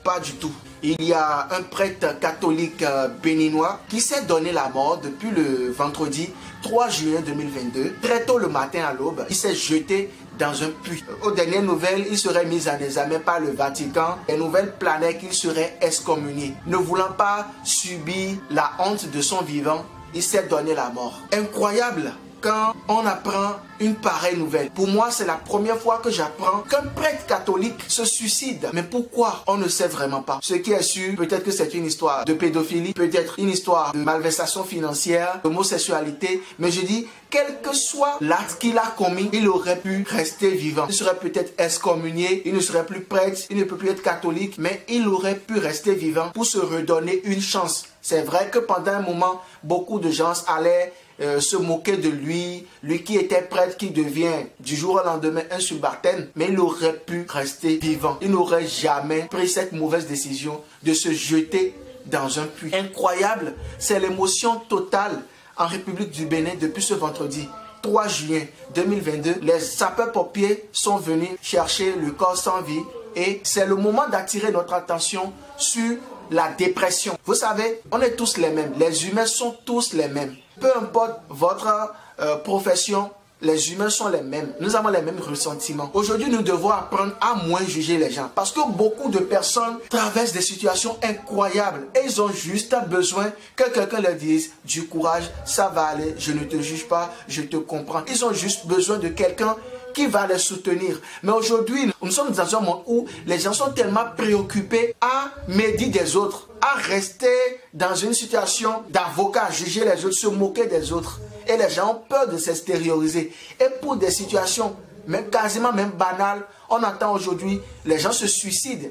Pas du tout. Il y a un prêtre catholique béninois qui s'est donné la mort depuis le vendredi 3 juin 2022. Très tôt le matin à l'aube, il s'est jeté dans un puits. Aux dernières nouvelles, il serait mis en examen par le Vatican. Les nouvelles planaient qu'il serait excommunié. Ne voulant pas subir la honte de son vivant, il s'est donné la mort. Incroyable quand on apprend une pareille nouvelle. Pour moi, c'est la première fois que j'apprends qu'un prêtre catholique se suicide. Mais pourquoi? On ne sait vraiment pas. Ce qui est sûr, peut-être que c'est une histoire de pédophilie, peut-être une histoire de malversation financière, d'homosexualité. Mais je dis, quel que soit l'acte qu'il a commis, il aurait pu rester vivant. Il serait peut-être excommunié, il ne serait plus prêtre, il ne peut plus être catholique, mais il aurait pu rester vivant pour se redonner une chance. C'est vrai que pendant un moment, beaucoup de gens allaient se moquer de lui qui était prêtre, qui devient du jour au lendemain un subalterne, mais il aurait pu rester vivant. Il n'aurait jamais pris cette mauvaise décision de se jeter dans un puits. Incroyable, c'est l'émotion totale en République du Bénin depuis ce vendredi 3 juin 2022. Les sapeurs-pompiers sont venus chercher le corps sans vie et c'est le moment d'attirer notre attention sur la dépression. Vous savez, on est tous les mêmes. Les humains sont tous les mêmes. Peu importe votre profession, les humains sont les mêmes. Nous avons les mêmes ressentiments. Aujourd'hui, nous devons apprendre à moins juger les gens. Parce que beaucoup de personnes traversent des situations incroyables. Et ils ont juste besoin que quelqu'un leur dise « Du courage, ça va aller, je ne te juge pas, je te comprends. » Ils ont juste besoin de quelqu'un qui va les soutenir. Mais aujourd'hui, nous sommes dans un monde où les gens sont tellement préoccupés à médire des autres, à rester dans une situation d'avocat, à juger les autres, se moquer des autres. Et les gens ont peur de s'extérioriser. Et pour des situations même quasiment même banales, on entend aujourd'hui les gens se suicident.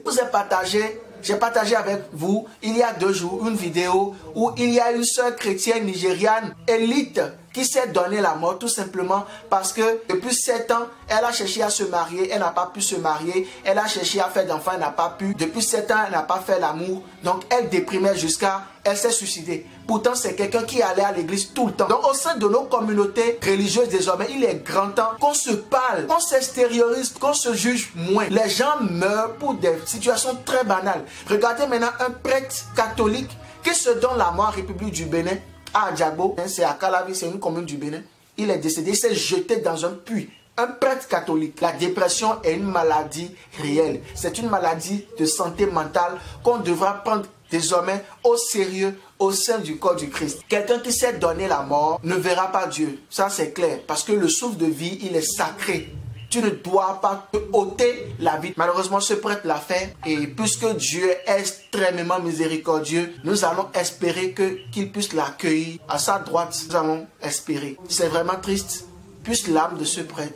J'ai partagé avec vous il y a 2 jours une vidéo où il y a une sœur chrétienne nigériane élite qui s'est donné la mort tout simplement parce que depuis 7 ans, elle a cherché à se marier, elle n'a pas pu se marier, elle a cherché à faire d'enfants, elle n'a pas pu. Depuis 7 ans, elle n'a pas fait l'amour, donc elle déprimait jusqu'à, elle s'est suicidée. Pourtant, c'est quelqu'un qui allait à l'église tout le temps. Donc au sein de nos communautés religieuses désormais, il est grand temps qu'on se parle, qu'on s'extériorise, qu'on se juge moins. Les gens meurent pour des situations très banales. Regardez maintenant un prêtre catholique qui se donne la mort en République du Bénin, à Adjabo, c'est à Calavi, c'est une commune du Bénin. Il est décédé, il s'est jeté dans un puits. Un prêtre catholique. La dépression est une maladie réelle. C'est une maladie de santé mentale qu'on devra prendre désormais au sérieux au sein du corps du Christ. Quelqu'un qui s'est donné la mort ne verra pas Dieu. Ça c'est clair. Parce que le souffle de vie, il est sacré. Tu ne dois pas te ôter la vie. Malheureusement, ce prêtre l'a fait. Et puisque Dieu est extrêmement miséricordieux, nous allons espérer qu'il puisse l'accueillir à sa droite. Nous allons espérer. C'est vraiment triste. Puisse l'âme de ce prêtre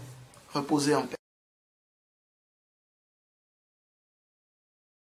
reposer en paix.